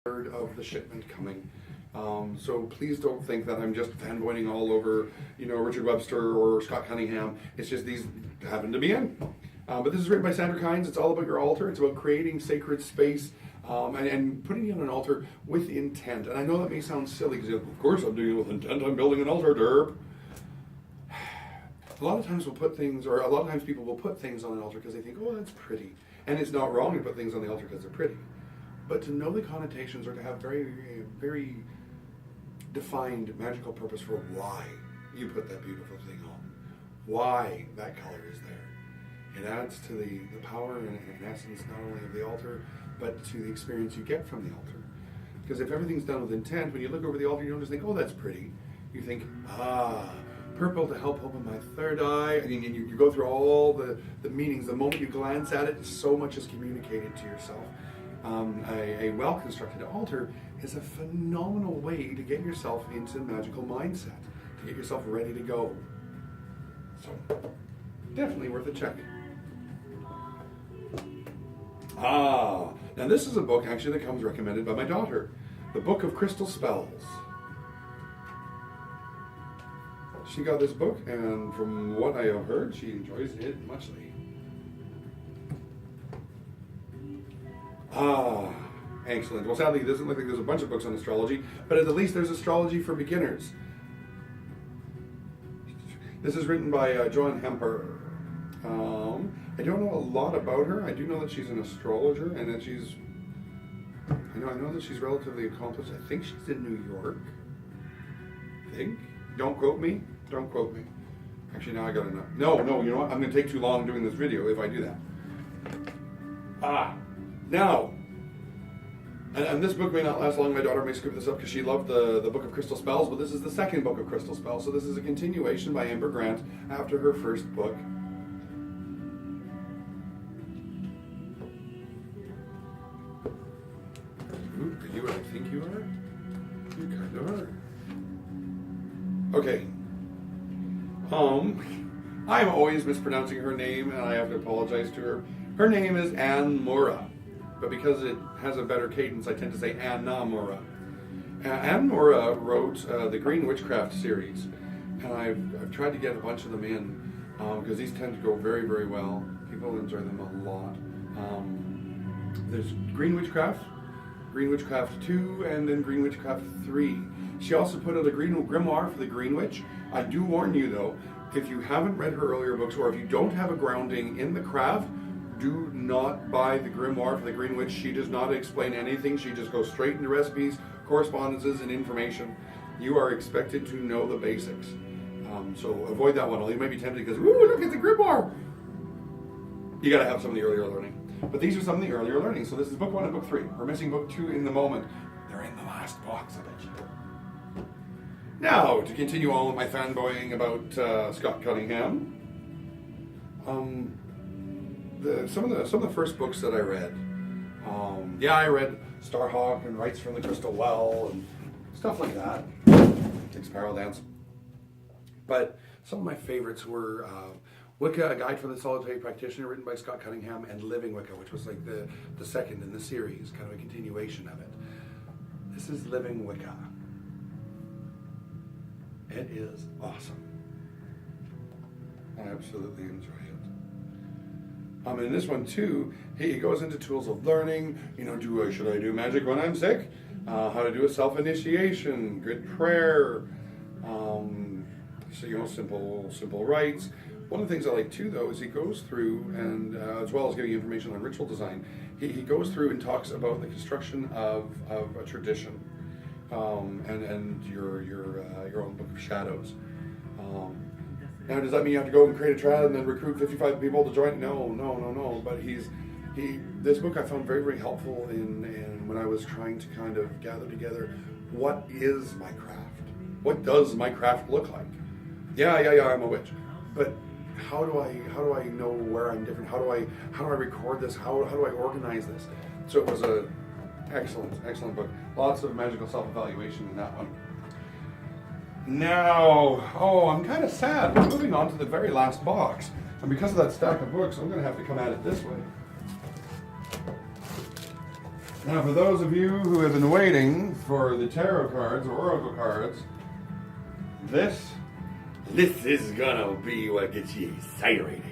third of the shipment coming. So please don't think that I'm just fanboying all over, Richard Webster or Scott Cunningham. It's just these happen to be in. But this is written by Sandra Kynes. It's all about your altar. It's about creating sacred space and putting it on an altar with intent. And I know that may sound silly because, of course, I'm doing it with intent. I'm building an altar, derp. A lot of times people will put things on an altar because they think, oh, that's pretty. And it's not wrong to put things on the altar because they're pretty. But to know the connotations or to have very, very defined magical purpose for why you put that beautiful thing on, why that color is there. It adds to the power and essence not only of the altar, but to the experience you get from the altar. Because if everything's done with intent, when you look over the altar, you don't just think, oh, that's pretty. You think, purple to help open my third eye. And you go through all the meanings. The moment you glance at it, so much is communicated to yourself. A well-constructed altar is a phenomenal way to get yourself into the magical mindset, to get yourself ready to go. So, definitely worth a check. Now this is a book actually that comes recommended by my daughter, The Book of Crystal Spells. She got this book, and from what I have heard, she enjoys it muchly. Excellent. Well, sadly, it doesn't look like there's a bunch of books on astrology, but at the least there's astrology for beginners. This is written by Joan Hemper. I don't know a lot about her. I do know that she's an astrologer, and that she's, I know that she's relatively accomplished. I think she's in New York. I think. Don't quote me. Don't quote me. Actually, now I gotta know. No, you know what? I'm gonna take too long doing this video if I do that. Now, and this book may not last long. My daughter may scoop this up because she loved the Book of Crystal Spells, but this is the second Book of Crystal Spells. So this is a continuation by Amber Grant after her first book. Ooh, are you what I think you are? You kind of are. Okay. I'm always mispronouncing her name, and I have to apologize to her. Her name is Anne Mora, but because it has a better cadence, I tend to say Anna Mora. Anne Mora wrote the Green Witchcraft series, and I've tried to get a bunch of them in because these tend to go very, very well. People enjoy them a lot. There's Green Witchcraft 2, and then Green Witchcraft 3. She also put out a grimoire for the Green Witch. I do warn you though, if you haven't read her earlier books, or if you don't have a grounding in the craft, do not buy the grimoire for the Green Witch. She does not explain anything. She just goes straight into recipes, correspondences, and information. You are expected to know the basics. So avoid that one. You might be tempted because, ooh, look at the grimoire. You gotta have some of the earlier learning. But these are some of the earlier learning. So this is book 1 and book 3. We're missing book 2 in the moment. They're in the last box, I bet you. Now, to continue on with my fanboying about Scott Cunningham. Some of the first books that I read. I read Starhawk and Rites from the Crystal Well and stuff like that. Like Spiral Dance. But some of my favorites were Wicca, A Guide for the Solitary Practitioner, written by Scott Cunningham, and Living Wicca, which was like the second in the series, kind of a continuation of it. This is Living Wicca. It is awesome. I absolutely enjoy it. And in this one too, he goes into tools of learning. Should I do magic when I'm sick? How to do a self-initiation, good prayer. Simple rites. One of the things I like too, though, is he goes through and as well as giving information on ritual design, he goes through and talks about the construction of a tradition. And your own Book of Shadows. Now, does that mean you have to go and create a trad and then recruit 55 people to join? No. But this book I found very, very helpful in when I was trying to kind of gather together what is my craft? What does my craft look like? Yeah, I'm a witch. But how do I know where I'm different? How do I record this? How do I organize this? So it was a excellent book. Lots of magical self-evaluation in that one. Now, I'm kind of sad. We're moving on to the very last box. And because of that stack of books, I'm going to have to come at it this way. Now, for those of you who have been waiting for the tarot cards or oracle cards, this is gonna be what gets you excited.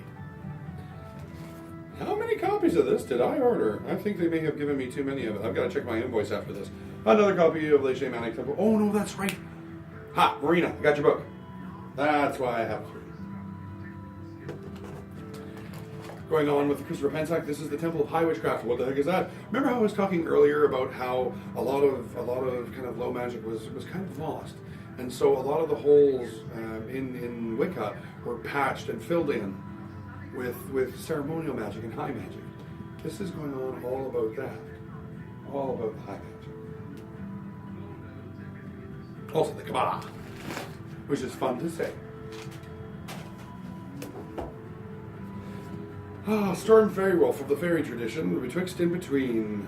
How many copies of this did I order? I think they may have given me too many of it. I've got to check my invoice after this. Another copy of Leche Manic Temple. Oh no, that's right. Ha, Marina, I got your book. That's why I have it. Going on with the Christopher Pensack, this is the Temple of High Witchcraft. What the heck is that? Remember how I was talking earlier about how a lot of kind of low magic was kind of lost, and so a lot of the holes in Wicca were patched and filled in with ceremonial magic and high magic. This is going on all about that, all about the high magic. Also the Kabbalah, which is fun to say. Storm Fairy Wolf of the fairy tradition, betwixt in between.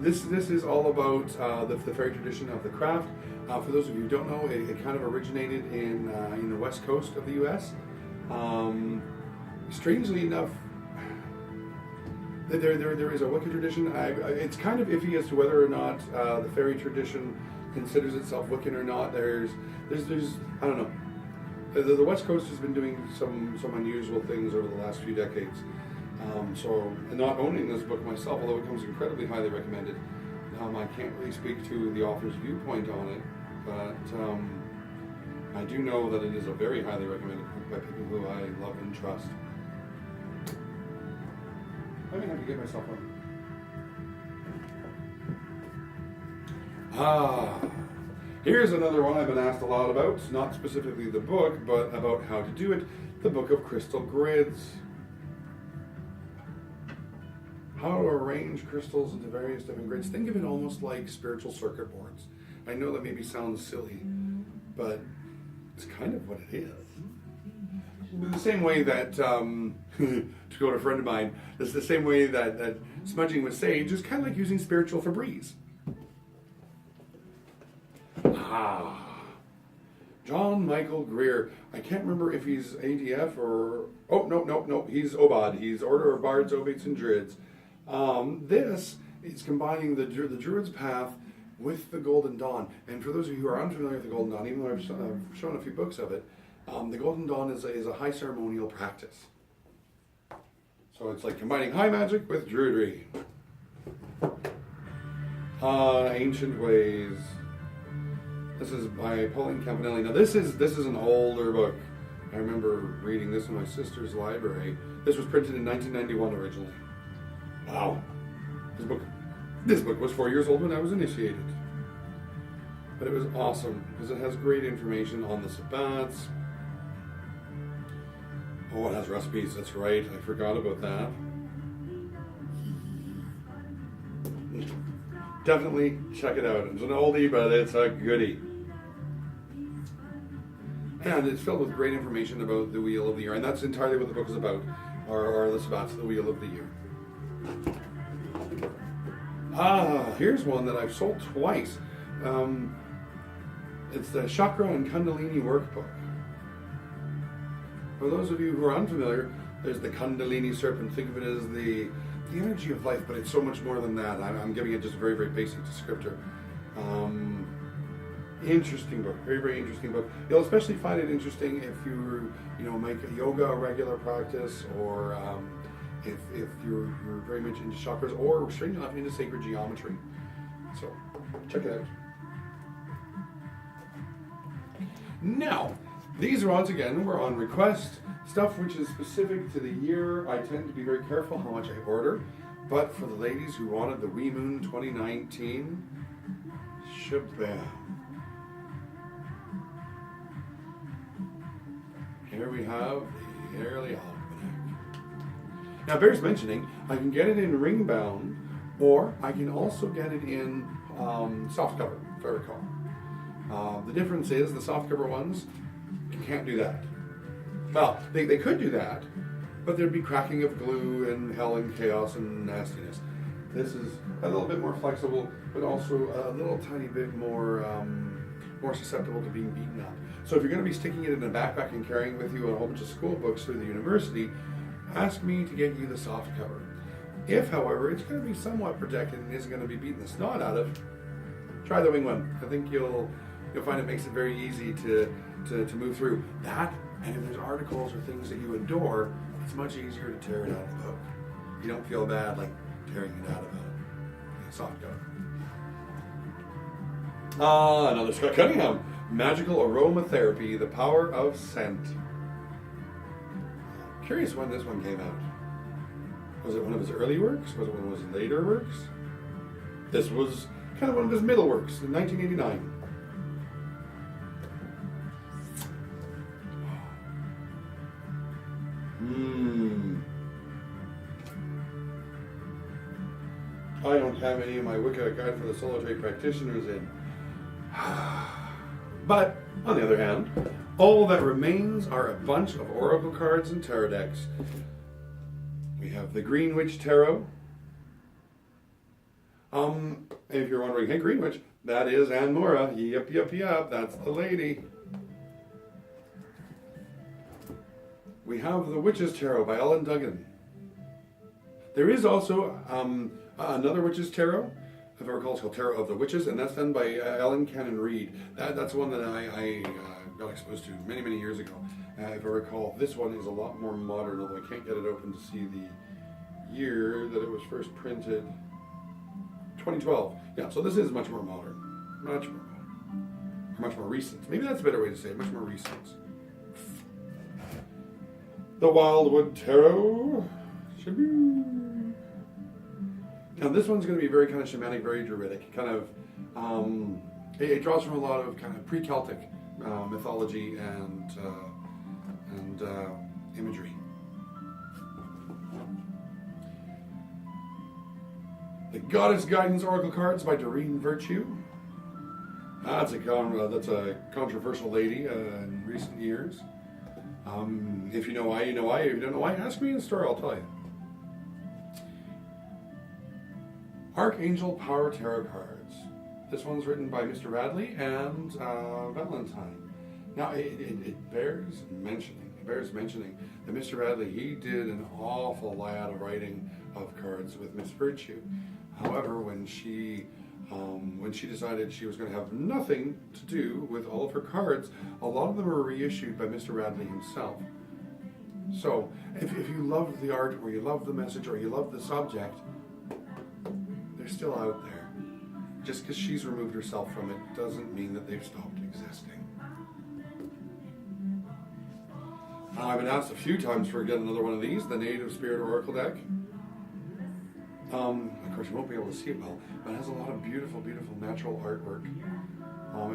This is all about the fairy tradition of the craft. For those of you who don't know, it kind of originated in the west coast of the U.S. Strangely enough, there is a Wicca tradition. It's kind of iffy as to whether or not the fairy tradition considers itself Wiccan or not. There's I don't know. The West Coast has been doing some unusual things over the last few decades. So, not owning this book myself, although it comes incredibly highly recommended, I can't really speak to the author's viewpoint on it, but I do know that it is a very highly recommended book by people who I love and trust. I'm going to have to get myself one. Here's another one I've been asked a lot about, not specifically the book, but about how to do it, the Book of Crystal Grids. How to arrange crystals into various different grids. Think of it almost like spiritual circuit boards. I know that maybe sounds silly, but it's kind of what it is. The same way that, to quote a friend of mine, it's the same way that smudging with sage is kind of like using spiritual Febreze. John Michael Greer. I can't remember if he's ADF or... Oh, no. He's OBOD. He's Order of Bards, Obates, and Druids. This is combining the Druid's Path with the Golden Dawn. And for those of you who are unfamiliar with the Golden Dawn, even though I've shown a few books of it, the Golden Dawn is a high ceremonial practice. So it's like combining high magic with Druidry. Ancient Ways. This is by Pauline Campanelli. Now this is an older book. I remember reading this in my sister's library. This was printed in 1991 originally. Wow. This book was 4 years old when I was initiated. But it was awesome because it has great information on the Sabbats. Oh, it has recipes, that's right. I forgot about that. Definitely check it out. It's an oldie, but it's a goodie. And it's filled with great information about the Wheel of the Year, and that's entirely what the book is about, or the Sabbats, the Wheel of the Year. Here's one that I've sold twice. It's the Chakra and Kundalini Workbook. For those of you who are unfamiliar, there's the Kundalini Serpent. Think of it as the energy of life, but it's so much more than that. I'm giving it just a very, very basic descriptor. Interesting book, very, very interesting book. You'll especially find it interesting if you make yoga a regular practice, or if you're very much into chakras, or strange enough into sacred geometry. So check it out. Now, these once again were on request. Stuff which is specific to the year. I tend to be very careful how much I order, but for the ladies who wanted the Wee Moon 2019, shabam. Here we have the Yearly Almanac. Now, it bears mentioning, I can get it in ring bound, or I can also get it in soft cover, if I recall. The difference is the soft cover ones, you can't do that. Well, they could do that, but there'd be cracking of glue and hell and chaos and nastiness. This is a little bit more flexible, but also a little tiny bit more susceptible to being beaten up. So if you're going to be sticking it in a backpack and carrying with you a whole bunch of school books through the university, ask me to get you the soft cover. If, however, it's going to be somewhat protected and isn't going to be beating the snot out of, try the wing one. I think you'll find it makes it very easy to move through that. And if there's articles or things that you adore, it's much easier to tear it out of the book. You don't feel bad like tearing it out of a soft cover. Another Scott Cunningham. Magical Aromatherapy, the Power of Scent. Curious when this one came out. Was it one of his early works? Was it one of his later works? This was kind of one of his middle works in 1989. I don't have any of my Wicca Guide for the Solitary Practitioners in. But, on the other hand, all that remains are a bunch of oracle cards and tarot decks. We have the Green Witch Tarot. If you're wondering, hey, Green Witch, that is Anne Mora. Yep, that's the lady. We have the Witch's Tarot by Ellen Duggan. There is also another Witch's Tarot, if I recall, it's called Tarot of the Witches, and that's done by Ellen Cannon Reed. That's one that I got exposed to many, many years ago. If I recall, this one is a lot more modern, although I can't get it open to see the year that it was first printed. 2012. Yeah, so this is much more modern. Much more recent. Maybe that's a better way to say it, much more recent. The Wildwood Tarot. Shaboo. Now this one's going to be very kind of shamanic, very druidic. Kind of, it draws from a lot of kind of pre-Celtic mythology and imagery. The Goddess Guidance Oracle Cards by Doreen Virtue. That's a controversial lady in recent years. If you know why, you know why. If you don't know why, ask me in the store, I'll tell you. Archangel Power Tarot Cards. This one's written by Mr. Radley and Valentine. Now, it bears mentioning that Mr. Radley, he did an awful lot of writing of cards with Miss Virtue. However, when she decided she was going to have nothing to do with all of her cards, a lot of them were reissued by Mr. Radley himself. So, if you love the art, or you love the message, or you love the subject, they're still out there. Just because she's removed herself from it doesn't mean that they've stopped existing. I've been asked a few times for get another one of these, the Native Spirit Oracle deck. Of course, you won't be able to see it well, but it has a lot of beautiful, beautiful natural artwork.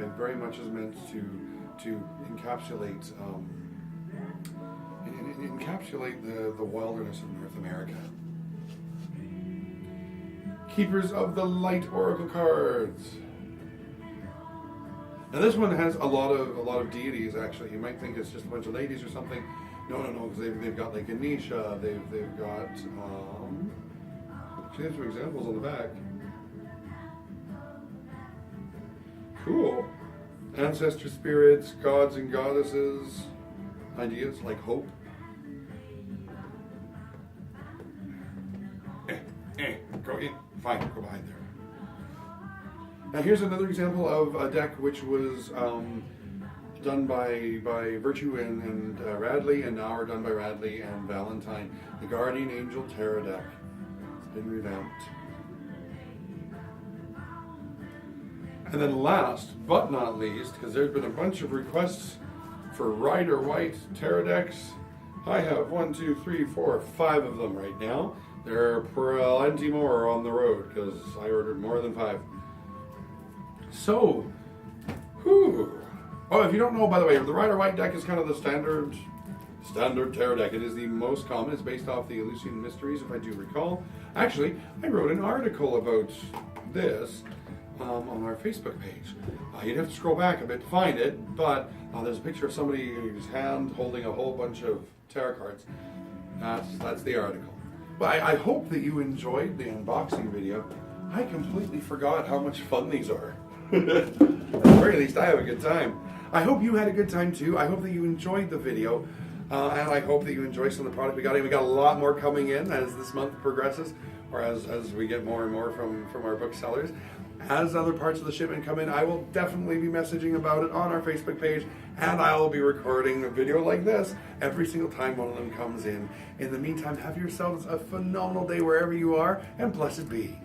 It very much is meant to encapsulate the wilderness of North America. Keepers of the Light Oracle cards. Now this one has a lot of deities. Actually, you might think it's just a bunch of ladies or something. No, because they've got like Ganesha. They've got. She has some examples on the back. Cool. Ancestor spirits, gods and goddesses, ideas like hope. Go in. Fine, go behind there. Now here's another example of a deck which was done by Virtue and Radley, and now are done by Radley and Valentine. The Guardian Angel Tarot deck. Been revamped. And then last but not least, because there's been a bunch of requests for Rider White tarot decks. I have 1, 2, 3, 4, 5 of them right now. There are plenty more on the road because I ordered more than 5. So, if you don't know, by the way, the Rider White deck is kind of the standard tarot deck. It is the most common. It's based off the Eleusinian Mysteries, if I do recall. Actually, I wrote an article about this on our Facebook page. You'd have to scroll back a bit to find it, but there's a picture of somebody's hand holding a whole bunch of tarot cards. That's the article. But I hope that you enjoyed the unboxing video. I completely forgot how much fun these are. At the very least, I have a good time. I hope you had a good time too. I hope that you enjoyed the video. And I hope that you enjoy some of the product we got in. We got a lot more coming in as this month progresses, or as we get more and more from our booksellers. As other parts of the shipment come in, I will definitely be messaging about it on our Facebook page, and I will be recording a video like this every single time one of them comes in. In the meantime, have yourselves a phenomenal day wherever you are, and blessed be.